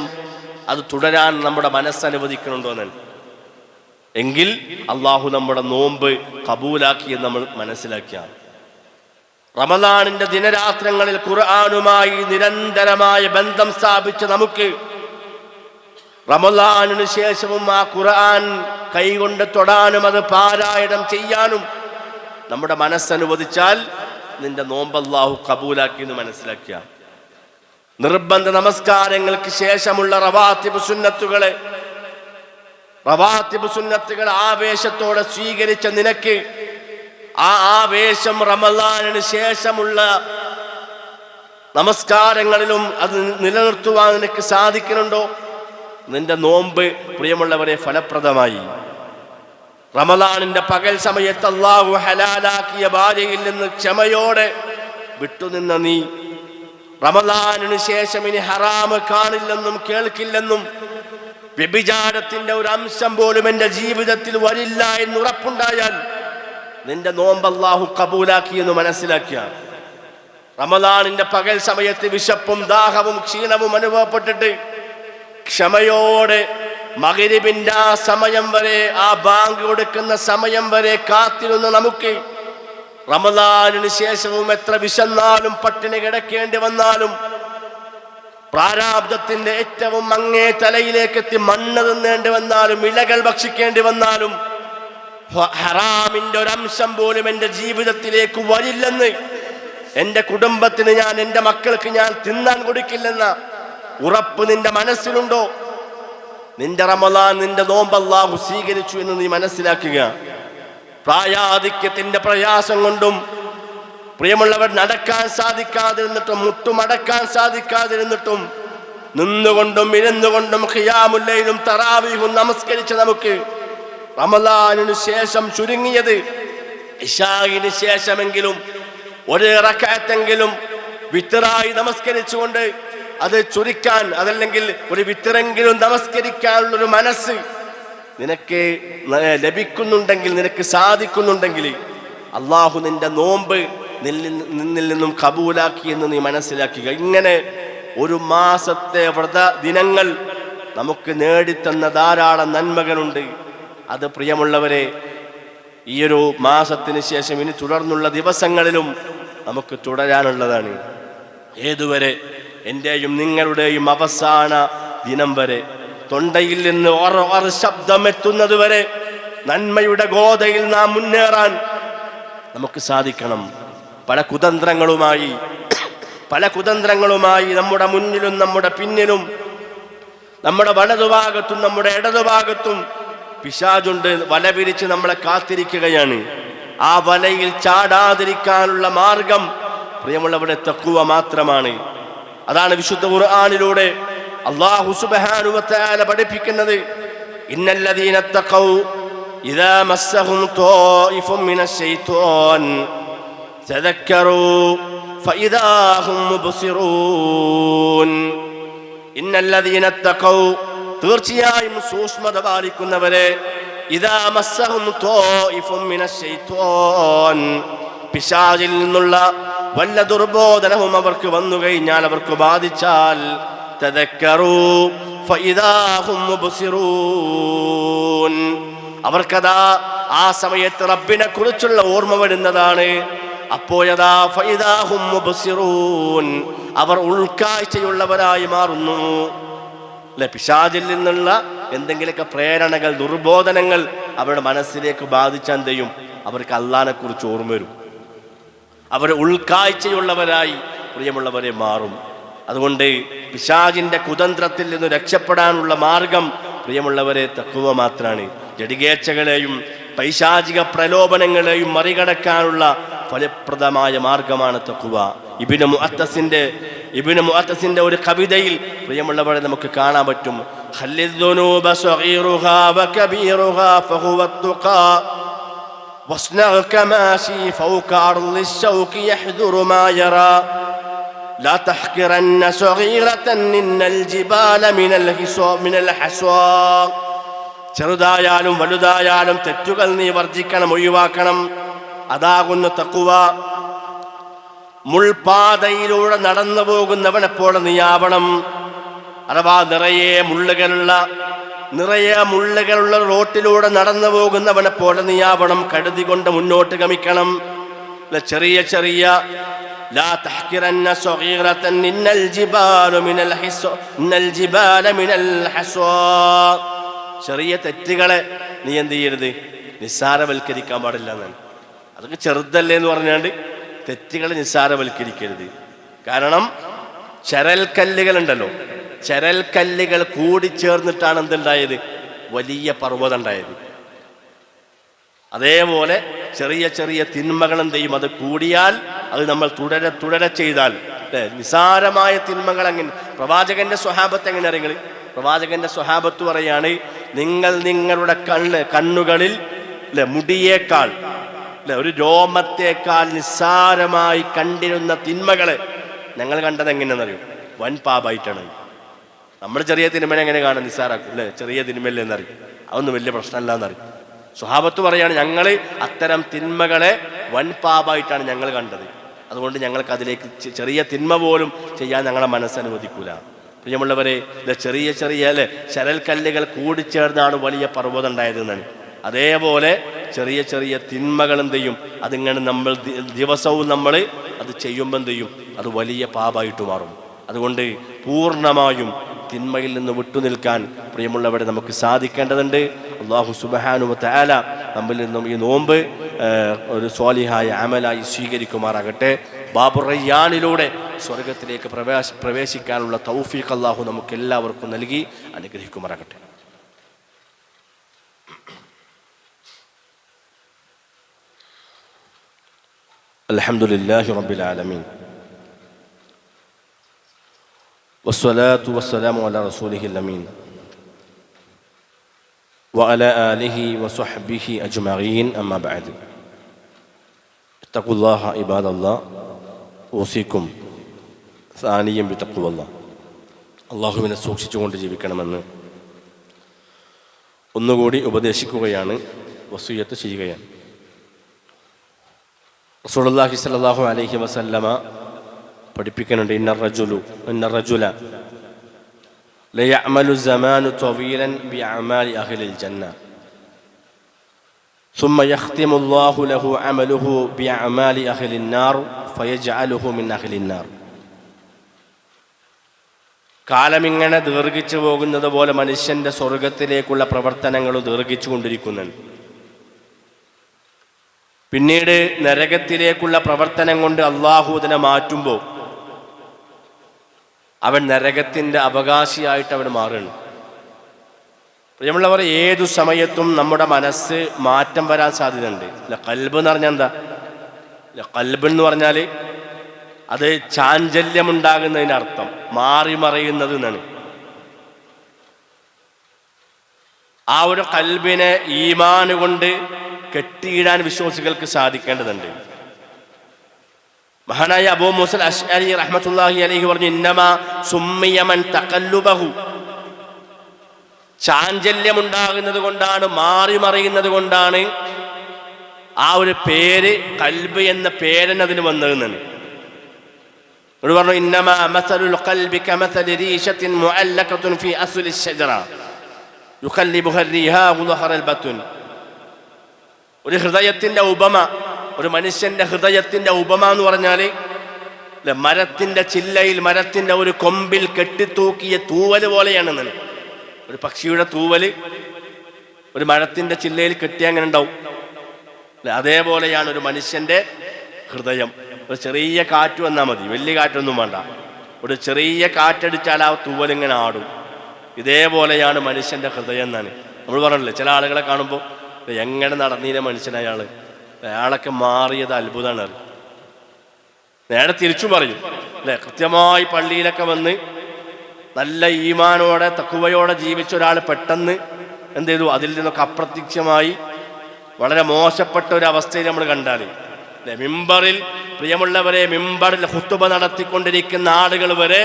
അത് തുടരാൻ നമ്മുടെ മനസ്സനുവദിക്കണുണ്ടോന്ന്. എങ്കിൽ അള്ളാഹു നമ്മുടെ നോമ്പ് കബൂലാക്കിയെന്ന് നമ്മൾ മനസ്സിലാക്കിയ റമദാനിന്റെ ദിനരാത്രങ്ങളിൽ ഖുർആനുമായി നിരന്തരമായ ബന്ധം സ്ഥാപിച്ച നമുക്ക് റമദാനിന് ശേഷവും ആ ഖുർആൻ കൈകൊണ്ട് തൊടാനും അത് പാരായണം ചെയ്യാനും നമ്മുടെ മനസ്സനുവദിച്ചാൽ നിന്റെ നോമ്പ് അല്ലാഹു കബൂലാക്കി എന്ന് മനസ്സിലാക്കിയ നിർബന്ധ നമസ്കാരങ്ങൾക്ക് ശേഷമുള്ള റവാത്തിബ് സുന്നത്തുകൾ ആവേശത്തോടെ സ്വീകരിച്ച നിനക്ക് ആ ആവേശം റമദാനിന് ശേഷമുള്ള നമസ്കാരങ്ങളിലും അത് നിലനിർത്തുവാൻ നിനക്ക് സാധിക്കുന്നുണ്ടോ? നിന്റെ നോമ്പ് പ്രിയമുള്ളവരെ ഫലപ്രദമായി. റമദാനിന്റെ പകൽ സമയത്ത് അല്ലാഹു ഹലാലാക്കിയ ഭാര്യയിൽ നിന്ന് ക്ഷമയോടെ വിട്ടുനിന്ന നീ റമദാനിന് ശേഷം ഇനി ഹറാമ് കാണില്ലെന്നും കേൾക്കില്ലെന്നും വ്യഭിചാരത്തിന്റെ ഒരു അംശം പോലും എന്റെ ജീവിതത്തിൽ വരില്ല എന്ന് ഉറപ്പുണ്ടായാൽ നിന്റെ നോമ്പ് അല്ലാഹു കബൂലാക്കി എന്ന് മനസ്സിലാക്കിയ റമദാനിന്റെ പകൽ സമയത്ത് വിശപ്പും ദാഹവും ക്ഷീണവും അനുഭവപ്പെട്ടിട്ട് ക്ഷമയോടെ മഗ്‌രിബിന്റെ ആ സമയം വരെ, ആ ബാങ്ക് കൊടുക്കുന്ന സമയം വരെ കാത്തിരുന്ന നമുക്ക് റമദാനിന് ശേഷവും എത്ര വിശന്നാലും പട്ടിണി കിടക്കേണ്ടി വന്നാലും പ്രാരാബ്ധത്തിന്റെ ഏറ്റവും അങ്ങേ തലയിലേക്ക് എത്തി മണ്ണ് തിന്നേണ്ടി വന്നാലും ഇലകൾ ഭക്ഷിക്കേണ്ടി വന്നാലും ഹറാമിന്റെ ഒരംശം പോലും എൻ്റെ ജീവിതത്തിലേക്ക് വരില്ലെന്ന്, എൻ്റെ കുടുംബത്തിന് ഞാൻ, എൻ്റെ മക്കൾക്ക് ഞാൻ തിന്നാൻ കൊടുക്കില്ലെന്ന ഉറപ്പ് നിന്റെ മനസ്സിലുണ്ടോ? നിന്റെ റമദാൻ, നിന്റെ നോമ്പ് അല്ലാഹു സ്വീകരിച്ചു എന്ന് നീ മനസ്സിലാക്കുക. പ്രായാധിക്യത്തിന്റെ പ്രയാസം കൊണ്ടും പ്രിയമുള്ളവർ നടക്കാൻ സാധിക്കാതിരുന്നിട്ടും മുട്ടുമടക്കാൻ സാധിക്കാതിരുന്നിട്ടും നിന്നുകൊണ്ടും ഇരുന്നുകൊണ്ടും ഖിയാമുൽ ലൈലും തറാവീഹും നമസ്കരിച്ച നമുക്ക് റമദാനിന് ശേഷം ചുരുങ്ങിയത് ഇശാഇന് ശേഷമെങ്കിലും ഒരു റക്അത്തെങ്കിലും വിത്റായി നമസ്കരിച്ചുകൊണ്ട് അത് ചുരുക്കാൻ, അതല്ലെങ്കിൽ ഒരു വിത്റെങ്കിലും നമസ്കരിക്കാനുള്ളൊരു മനസ്സ് നിനക്ക് ലഭിക്കുന്നുണ്ടെങ്കിൽ, നിനക്ക് സാധിക്കുന്നുണ്ടെങ്കിൽ അള്ളാഹു നിന്റെ നോമ്പ് നിന്നിൽ നിന്നും കബൂലാക്കി എന്ന് നീ മനസ്സിലാക്കുക. ഇങ്ങനെ ഒരു മാസത്തെ വ്രത ദിനങ്ങൾ നമുക്ക് നേടിത്തന്ന ധാരാളം നന്മകളുണ്ട്. അത് പ്രിയമുള്ളവരെ ഈ ഒരു മാസത്തിന് ശേഷം ഇനി തുടർന്നുള്ള ദിവസങ്ങളിലും നമുക്ക് തുടരാനുള്ളതാണ്. ഏതുവരെ? എൻ്റെയും നിങ്ങളുടെയും അവസാന ദിനം വരെ, തൊണ്ടയിൽ നിന്ന് ശബ്ദം എത്തുന്നത് വരെ നന്മയുടെ ഗോതയിൽ നാം മുന്നേറാൻ നമുക്ക് സാധിക്കണം. പല കുതന്ത്രങ്ങളുമായി നമ്മുടെ മുന്നിലും നമ്മുടെ പിന്നിലും നമ്മുടെ വലതുഭാഗത്തും നമ്മുടെ ഇടതുഭാഗത്തും പിശാചുണ്ട്. വല വിരിച്ച് നമ്മളെ കാത്തിരിക്കുകയാണ്. ആ വലയിൽ ചാടാതിരിക്കാനുള്ള മാർഗം പ്രിയമുള്ളവരുടെ തഖ്വ മാത്രമാണ്. അതാണ് വിശുദ്ധ ഖുർആനിലൂടെ അല്ലാഹു സുബ്ഹാനഹു വ തആല പഠിപ്പിക്കുന്നത്. ഇന്നല്ലദീന തഖൗ ഇദാ മസ്സഹും ത്വായിഫും മിനശ് ശൈത്വാൻ തദക്കറൂ ഫഇദാ ഹും മുബ്സിറൂൻ. ഇന്നല്ലദീന തഖൗ, തീർച്ചയായും സൂക്ഷ്മത പാലിക്കുന്നവരെ, ഇദാ മസ്സഹും ത്വായിഫും മിനശ് ശൈത്വാൻ, പിശാചിൽ നിന്നുള്ള വല്ല ദുർബോധനവും അവർക്ക് വന്നു കഴിഞ്ഞാൽ, അവർക്ക് ബാധിച്ചാൽ, തദക്കറൂ ഫഇദാ ഹും മുബ്സിറൂൻ, അവർക്കതാ ആ സമയത്ത് റബ്ബിനെ കുറിച്ചുള്ള ഓർമ്മ വരുന്നതാണ്. അപ്പോഴതാ ഫഇദാ ഹും മുബ്സിറൂൻ, അവർ ഉൾക്കാഴ്ചയുള്ളവരായി മാറുന്നു. അല്ലെ, പിശാചിൽ നിന്നുള്ള എന്തെങ്കിലുമൊക്കെ പ്രേരണകൾ, ദുർബോധനങ്ങൾ അവരുടെ മനസ്സിലേക്ക് ബാധിച്ചാൽ ചെയ്യും, അവർക്ക് അല്ലാഹനെ കുറിച്ച് ഓർമ്മ വരും. അവർ ഉൾക്കാഴ്ചയുള്ളവരായി പ്രിയമുള്ളവരെ മാറും. അതുകൊണ്ട് പിശാചിന്റെ കുതന്ത്രത്തിൽ നിന്ന് രക്ഷപ്പെടാനുള്ള മാർഗം പ്രിയമുള്ളവരെ തഖ്വ മാത്രമാണ്. ജഡികേച്ഛകളെയും പൈശാചിക പ്രലോഭനങ്ങളെയും മറികടക്കാനുള്ള ഫലപ്രദമായ മാർഗമാണ് തഖ്വ. ഇബ്നു മുഅത്തസിന്റെ ഒരു കവിതയിൽ പ്രിയമുള്ളവരെ നമുക്ക് കാണാൻ പറ്റും. ഖല്ലിദ്ദുനൂബ സഗീറുഹാ വകബീറുഹാ ഫഹുവ അത്തുഖാ വസ്നഅ കമാശി ഫൗക അർളി ശൗഖി യഹ്ദുറു മാ യറാ ലാ തഹ്കിറന്ന സഗീറതൻ ഇന്നൽ ജിബാല മിനൽ ഹസ്വാ. ചെറുതായാലും വലുതായാലും തെറ്റുകൾ നീ വർജിക്കണം, ഒഴിവാക്കണം. അതാകുന്നു തഖ്വ. മുൾപാതയിലൂടെ നടന്നു പോകുന്നവനെ പോലെ നീയാവണം. അഥവാ നിറയെ മുള്ളുകളുള്ള റോട്ടിലൂടെ നടന്നു പോകുന്നവനെ പോലെ നീയാവണം, കരുതി കൊണ്ട് മുന്നോട്ട് ഗമിക്കണം. ചെറിയ ചെറിയ ലാ തഹ്കിറന്ന സഗീറതൻ ഇന്നൽ ജിബാല മിനൽ ഹസ്വാ, ചെറിയ തെറ്റുകളെ നീ എന്ത് ചെയ്യരുത്, നിസ്സാരവൽക്കരിക്കാൻ പാടില്ല എന്നാണ്. അതൊക്കെ ചെറുതല്ലേ എന്ന് പറഞ്ഞാണ്ട് തെറ്റുകളെ നിസ്സാരവൽക്കരിക്കരുത്. കാരണം ചരൽക്കല്ലുകളുണ്ടല്ലോ, ചരൽക്കല്ലുകൾ കൂടിച്ചേർന്നിട്ടാണ് എന്തുണ്ടായത്, വലിയ പർവ്വതം ഉണ്ടായത്. അതേപോലെ ചെറിയ ചെറിയ തിന്മകൾ എന്ത് ചെയ്യും, അത് കൂടിയാൽ അത് നമ്മൾ തുടരെ ചെയ്താൽ നിസാരമായ തിന്മകൾ. അങ്ങനെ പ്രവാചകന്റെ സ്വഹാബത്ത് എങ്ങനെ അറിയുന്നത്? പ്രവാചകന്റെ സ്വഹാബത്ത് പറയാണ്, നിങ്ങൾ നിങ്ങളുടെ കണ്ണുകളിൽ മുടിയേക്കാൾ ഒരു രോമത്തേക്കാൾ നിസ്സാരമായി കണ്ടിരുന്ന തിന്മകളെ ഞങ്ങൾ കണ്ടത് എങ്ങനെയാണെന്നറിയും, വൻ പാപായിട്ടാണ്. നമ്മൾ ചെറിയ തിന്മനെ എങ്ങനെ കാണാൻ നിസ്സാരാക്കും അല്ലേ, ചെറിയ തിന്മല്ലേ എന്നറിയും, അതൊന്നും വലിയ പ്രശ്നമല്ല എന്നറിയും. സ്വഹാബത്ത് പറയാണ്, ഞങ്ങൾ അത്തരം തിന്മകളെ വൻ പാപായിട്ടാണ് ഞങ്ങൾ കണ്ടത്, അതുകൊണ്ട് ഞങ്ങൾക്ക് അതിലേക്ക് ചെറിയ തിന്മ പോലും ചെയ്യാൻ ഞങ്ങളെ മനസ്സനുവദിക്കൂല. പ്രിയമുള്ളവരെ, ചെറിയ ചെറിയ ചരൽക്കല്ലുകൾ കൂടിച്ചേർന്നാണ് വലിയ പർവ്വതം ഉണ്ടായതെന്നാണ്. അതേപോലെ ചെറിയ ചെറിയ തിന്മകൾ എന്ത് ചെയ്യും, അതിങ്ങനെ നമ്മൾ ദിവസവും നമ്മൾ അത് ചെയ്യുമ്പോൾ എന്ത് ചെയ്യും, അത് വലിയ പാപമായിട്ട് മാറും. അതുകൊണ്ട് പൂർണ്ണമായും തിന്മയിൽ നിന്ന് വിട്ടുനിൽക്കാൻ പ്രിയമുള്ളവരെ നമുക്ക് സാധിക്കേണ്ടതുണ്ട്. അല്ലാഹു സുബ്ഹാനഹു വ തആല നമ്മിൽ നിന്നും ഈ നോമ്പ് ഒരു സ്വാലിഹായ അമലായി സ്വീകരിക്കുമാറാകട്ടെ. ബാബുർ റയ്യാനിലൂടെ സ്വർഗത്തിലേക്ക് പ്രവേശിക്കാനുള്ള തൗഫീഖ് അല്ലാഹു നമുക്ക് എല്ലാവർക്കും നൽകി അനുഗ്രഹിക്കുമാറാകട്ടെ. അൽഹംദുലില്ലാഹി റബ്ബിൽ ആലമീൻ വസ്സലാത്തു വസ്സലാമു അലാ റസൂലിഹിൽ അമീൻ വഅലാ ആലിഹി വസ്വഹ്ബിഹി അജ്മഈൻ അമ്മാ ബഅദ്. ഇത്തഖുല്ലാഹ ഇബാദല്ലാഹ് ഊസിക്കും സാനിയം ബിത്തഖ്വല്ലാഹ്. അല്ലാഹുവിനെ സൂക്ഷിച്ചുകൊണ്ട് ജീവിക്കണമെന്ന് ഒന്നുകൂടി ഉപദേശിക്കുകയാണ്, വസിയ്യത്ത് ചെയ്യുകയാണ്. റസൂലുള്ളാഹി സ്വല്ലല്ലാഹു അലൈഹി വസല്ലമ പഠിപ്പിക്കുന്നുണ്ട്, ഇന്ന റജുല ലയഅമലു സമാനു തവീലൻ ബിഅഅമാലി അഹ്ലിൽ ജന്ന ثم يختم الله له عمله بأعمال أهل النار فيجعله من أهل النار. കാലമിങ്ങനെ ദീർഘിച്ചു പോകുന്നത് പോലെ മനുഷ്യന്റെ സ്വർഗത്തിലേക്കുള്ള പ്രവർത്തനങ്ങൾ ദീർഘിച്ചു കൊണ്ടിരിക്കുന്നുണ്ട്. പിന്നീട് നരകത്തിലേക്കുള്ള പ്രവർത്തനം കൊണ്ട് അള്ളാഹു അതിനെ മാറ്റുമ്പോൾ അവൻ നരകത്തിൻ്റെ അവകാശിയായിട്ട് അവൻ മാറുന്നു. പ്രിയമുള്ളവർ, ഏതു സമയത്തും നമ്മുടെ മനസ്സ് മാറ്റം വരാൻ സാധ്യതയുണ്ട്. ഖൽബ് എന്ന് പറഞ്ഞാൽ എന്താ? ഖൽബ് എന്ന് പറഞ്ഞാൽ അത് ചാഞ്ചല്യമുണ്ടാകുന്നതിന് അർത്ഥം മാറി മറയുന്നത് എന്നാണ്. ആ ഒരു ഖൽബിനെ ഈമാൻ കൊണ്ട് കെട്ടിയിടാൻ വിശ്വാസികൾക്ക് സാധിക്കേണ്ടതുണ്ട്. മഹാനായ അബൂ മൂസൽ അശ്അരി റഹ്മത്തുള്ളാഹി അലൈഹി പറഞ്ഞു, ഇന്നമാ സുമ്മിയ മൻ തഖല്ലുബഹു, ചാഞ്ചല്യമുണ്ടാകുന്നത് കൊണ്ടാണ്, മാറി മറിയുന്നത് കൊണ്ടാണ് ആ ഒരു പേര് ഖൽബ് എന്ന പേരൻ അതിന് വന്നതെന്നാണ്. ഇവിടെ പറഞ്ഞു, ഇന്നമാ മസലുൽ ഖൽബി കമസലി റീശത്തിൻ മുഅല്ലഖത്തുൻ ഫീ അസ്ലി അശ്ശജറ യുഖല്ലിബുഹാ റിഹാഹു ളഹറൽ ബത്തുൻ. ഒരു ഹൃദയത്തിൻ്റെ ഉപമ, ഒരു മനുഷ്യൻ്റെ ഹൃദയത്തിൻ്റെ ഉപമ എന്ന് പറഞ്ഞാൽ മരത്തിൻ്റെ ചില്ലയിൽ, മരത്തിൻ്റെ ഒരു കൊമ്പിൽ കെട്ടിത്തൂക്കിയ തൂവല് പോലെയാണെന്നാണ്. ഒരു പക്ഷിയുടെ തൂവല് ഒരു മരത്തിൻ്റെ ചില്ലയിൽ കെട്ടി അങ്ങനെ ഉണ്ടാവും. അതേപോലെയാണ് ഒരു മനുഷ്യൻ്റെ ഹൃദയം. ഒരു ചെറിയ കാറ്റ് വന്നാൽ മതി, വലിയ കാറ്റൊന്നും വേണ്ട, ഒരു ചെറിയ കാറ്റടിച്ചാൽ ആ തൂവലിങ്ങനെ ആടും. ഇതേപോലെയാണ് മനുഷ്യൻ്റെ ഹൃദയം എന്നാണ് നമ്മൾ പറഞ്ഞില്ലേ. ചില ആളുകളെ കാണുമ്പോൾ എങ്ങനെ നടന്നീന മനുഷ്യനയാൾ, അയാളൊക്കെ മാറിയത് അത്ഭുതമാണ്. നേരെ തിരിച്ചു പറയും അല്ലേ, കൃത്യമായി പള്ളിയിലൊക്കെ വന്ന് നല്ല ഈമാനോടെ തഖ്വയോടെ ജീവിച്ച ഒരാൾ പെട്ടെന്ന് എന്ത് ചെയ്തു, അതിൽ നിന്നൊക്കെ അപ്രത്യക്ഷമായി വളരെ മോശപ്പെട്ട ഒരു അവസ്ഥയിൽ നമ്മൾ കണ്ടാൽ അല്ലേ, മിമ്പറിൽ, പ്രിയമുള്ളവരെ, മിമ്പറിൽ ഖുത്ബ നടത്തിക്കൊണ്ടിരിക്കുന്ന ആളുകൾ വരെ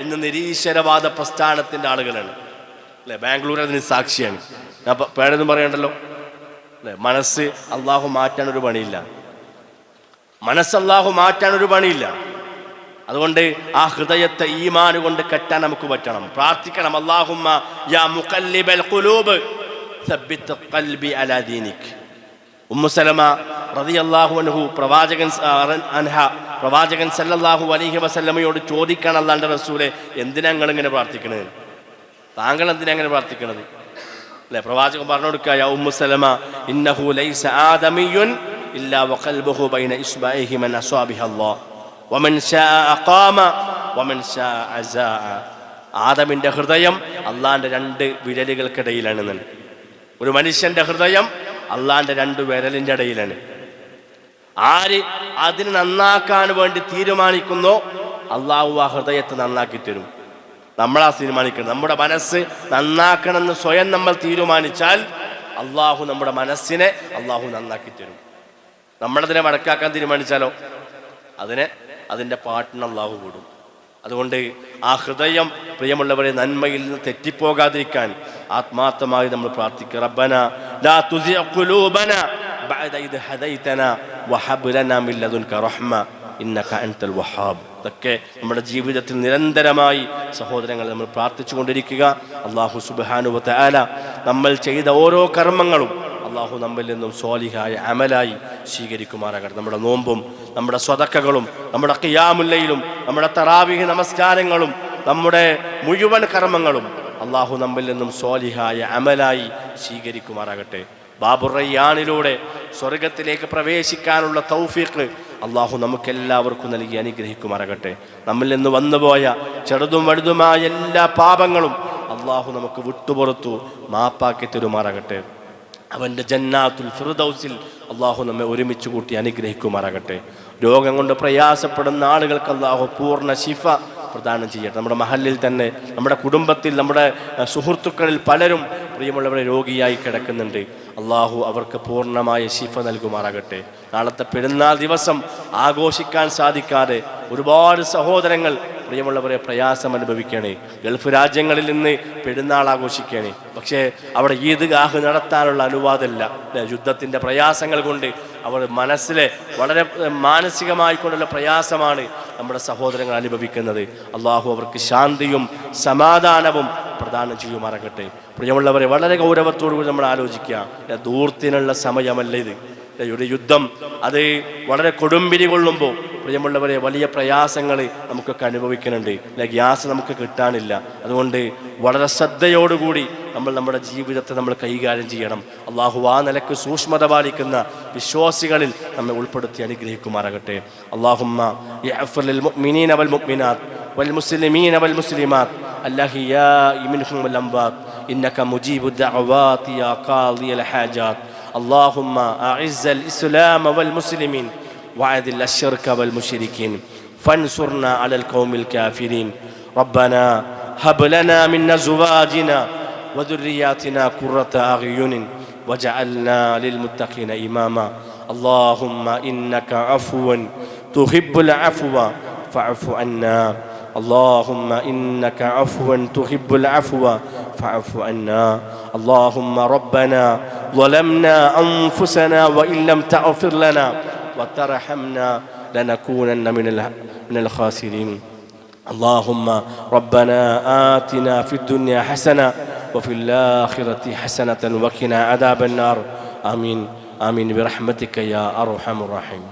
ഇന്ന് നിരീശ്വരവാദ പ്രസ്ഥാനത്തിൻ്റെ ആളുകളാണ് അല്ലേ. ബാംഗ്ലൂർ അതിന് സാക്ഷിയാണ്. ഞാൻ പേരൊന്നും പറയണ്ടല്ലോ അല്ലേ. മനസ്സ് അള്ളാഹു മാറ്റാനൊരു പണിയില്ല, മനസ്സ് അള്ളാഹു മാറ്റാനൊരു പണിയില്ല. അതുകൊണ്ട് ആ ഹൃദയത്തെ ഈമാൻ കൊണ്ട് കെട്ടാൻ നമുക്ക് പറ്റണം. പ്രാർത്ഥിക്കണം, അല്ലാഹുമ്മ യാ മുഖല്ലിബൽ ഖുലൂബ് സബ്ബിത് ഖൽബി അലാ ദീനിക്. ഉമ്മു സലമ റളിയല്ലാഹു അൻഹു പ്രവാചകൻ സല്ലല്ലാഹു അലൈഹി വസല്ലമയോട് ചോദിക്കാൻ അല്ലാഹുവിന്റെ റസൂലെ, എന്തിനാ നിങ്ങൾ ഇങ്ങനെ പ്രാർത്ഥിക്കണത്? താങ്കൾ എന്തിനാ അങ്ങനെ പ്രാർത്ഥിക്കണത്? അല്ലെ, പ്രവാചകൻ പറഞ്ഞു കൊടുക്കുക, യാ ഉമ്മു സലമ ഇന്നഹു ലൈസ ആദമിയുൻ ഇല്ലാ വഖൽബുഹു ബൈന ഇസ്ബഅൈഹി മൻ അസ്വാബിഹ അല്ലാഹ് വമൻ ശാഅ അഖാമ വമൻ ശാഅ അസാഅ. ആദമിന്റെ ഹൃദയം അള്ളാന്റെ രണ്ട് വിരലുകൾക്കിടയിലാണ്. ഒരു മനുഷ്യന്റെ ഹൃദയം അള്ളാന്റെ രണ്ട് വിരലിന്റെ ഇടയിലാണ്. ആര് അതിന് നന്നാക്കാൻ വേണ്ടി തീരുമാനിക്കുന്നോ അള്ളാഹു ആ ഹൃദയത്തെ നന്നാക്കി തരും. നമ്മളാ തീരുമാനിക്കണം. നമ്മുടെ മനസ്സ് നന്നാക്കണമെന്ന് സ്വയം നമ്മൾ തീരുമാനിച്ചാൽ അള്ളാഹു നമ്മുടെ മനസ്സിനെ അള്ളാഹു നന്നാക്കി തരും. നമ്മളതിനെ വടക്കാക്കാൻ തീരുമാനിച്ചാലോ അതിൻ്റെ പാട്ടിന് അള്ളാഹു കൂടും. അതുകൊണ്ട് ആ ഹൃദയം പ്രിയമുള്ളവരെ നന്മയിൽ നിന്ന് തെറ്റിപ്പോകാതിരിക്കാൻ ആത്മാർത്ഥമായി നമ്മൾ പ്രാർത്ഥിക്കുക. റബ്ബന ലാ തുസിഅ ഖുലൂബന ബഅദ ഇദ് ഹദൈതന വഹബ് ലനാ മിൻ ലദുൻക റഹ്മ ഇന്നക അൻതൽ വഹാബ്. ഇതൊക്കെ നമ്മുടെ ജീവിതത്തിൽ നിരന്തരമായി സഹോദരങ്ങൾ നമ്മൾ പ്രാർത്ഥിച്ചു കൊണ്ടിരിക്കുക. അല്ലാഹു സുബ്ഹാനഹു വ തആല നമ്മൾ ചെയ്ത ഓരോ കർമ്മങ്ങളും അള്ളാഹു നമ്മിൽ നിന്നും സ്വാലിഹായ അമലായി സ്വീകരിക്കുമാറാകട്ടെ. നമ്മുടെ നോമ്പും നമ്മുടെ സ്വതക്കകളും നമ്മുടെ ഖിയാമുൽ ലൈലും നമ്മുടെ തറാവീഹ് നമസ്കാരങ്ങളും നമ്മുടെ മുഴുവൻ കർമ്മങ്ങളും അള്ളാഹു നമ്മിൽ നിന്നും സ്വാലിഹായ അമലായി സ്വീകരിക്കുമാറാകട്ടെ. ബാബുർ റയ്യാനിലൂടെ സ്വർഗത്തിലേക്ക് പ്രവേശിക്കാനുള്ള തൗഫീഖ് അള്ളാഹു നമുക്കെല്ലാവർക്കും നൽകി അനുഗ്രഹിക്കുമാറാകട്ടെ. നമ്മിൽ നിന്ന് വന്നുപോയ ചെറുതും വലുതുമായ എല്ലാ പാപങ്ങളും അള്ളാഹു നമുക്ക് വിട്ടുപുറത്തു മാപ്പാക്കി തരുമാറാകട്ടെ. അവൻ്റെ ജന്നാത്തുൽ ഫിർദൗസിൽ അള്ളാഹു നമ്മെ ഒരുമിച്ച് കൂട്ടി അനുഗ്രഹിക്കുമാറാകട്ടെ. രോഗം കൊണ്ട് പ്രയാസപ്പെടുന്ന ആളുകൾക്ക് അള്ളാഹു പൂർണ്ണ ശിഫ പ്രദാനം ചെയ്യട്ടെ. നമ്മുടെ മഹല്ലിൽ തന്നെ, നമ്മുടെ കുടുംബത്തിൽ, നമ്മുടെ സുഹൃത്തുക്കളിൽ പലരും പ്രിയമുള്ളവരെ രോഗിയായി കിടക്കുന്നുണ്ട്. അള്ളാഹു അവർക്ക് പൂർണ്ണമായ ശിഫ നൽകുമാറാകട്ടെ. നാളത്തെ പെരുന്നാൾ ദിവസം ആഘോഷിക്കാൻ സാധിക്കാതെ ഒരുപാട് സഹോദരങ്ങൾ പ്രിയമുള്ളവരെ പ്രയാസം അനുഭവിക്കണേ. ഗൾഫ് രാജ്യങ്ങളിൽ നിന്ന് പെരുന്നാൾ ആഘോഷിക്കണേ, പക്ഷേ അവിടെ ഈദ്ഗാഹ് നടത്താനുള്ള അനുവാദമില്ല. യുദ്ധത്തിൻ്റെ പ്രയാസങ്ങൾ കൊണ്ട് അവർ മനസ്സിലെ വളരെ മാനസികമായിക്കൊണ്ടുള്ള പ്രയാസമാണ് നമ്മുടെ സഹോദരങ്ങൾ അനുഭവിക്കുന്നത്. അള്ളാഹു അവർക്ക് ശാന്തിയും സമാധാനവും പ്രദാനം ചെയ്യുമാറാകട്ടെ. പ്രിയമുള്ളവരെ, വളരെ ഗൗരവത്തോടുകൂടി നമ്മൾ ആലോചിക്കുക. ദൂർത്തിനുള്ള സമയമല്ല ഇത്. ഒരു യുദ്ധം അത് വളരെ കൊടുമ്പിരി കൊള്ളുമ്പോൾ പ്രിയമുള്ളവരെ വലിയ പ്രയാസങ്ങൾ നമുക്കൊക്കെ അനുഭവിക്കുന്നുണ്ട്. ഗ്യാസ് നമുക്ക് കിട്ടാനില്ല. അതുകൊണ്ട് വളരെ ശ്രദ്ധയോടുകൂടി നമ്മൾ നമ്മുടെ ജീവിതത്തെ നമ്മൾ കൈകാര്യം ചെയ്യണം. അള്ളാഹു ആ നിലക്ക് സൂക്ഷ്മത പാലിക്കുന്ന വിശ്വാസികളിൽ നമ്മെ ഉൾപ്പെടുത്തി അനുഗ്രഹിക്കുമാറാകട്ടെ. അല്ലാഹുമ്മ യഗ്ഫിർ ലിൽ മുഅ്മിനീന വൽ മുഅ്മിനാത്ത് വൽ മുസ്ലിമീന വൽ മുസ്ലിമാത്ത് അൽഅഹ്യാഇ മിൻഹും വൽ അംവാത്ത് ഇന്നക മുജീബുദ് ദഅവാതി യാ ഖാദിയൽ ഹാജാത്ത്. اللهم أعز الإسلام والمسلمين وأذل الشرك والمشركين فانصرنا على القوم الكافرين. ربنا هب لنا من أزواجنا وذرياتنا قرة أعين وجعلنا للمتقين إماما. اللهم إنك عفو تحب العفو فاعف عنا. اللهم إنك عفو تحب العفو فاعف عنا. اللهم ربنا ظلمنا أنفسنا وإن لم تغفر لنا وترحمنا لنكونن من الخاسرين. اللهم ربنا آتنا في الدنيا حسنة وفي الآخرة حسنة وقنا عذاب النار. آمين آمين برحمتك يا أرحم الراحمين.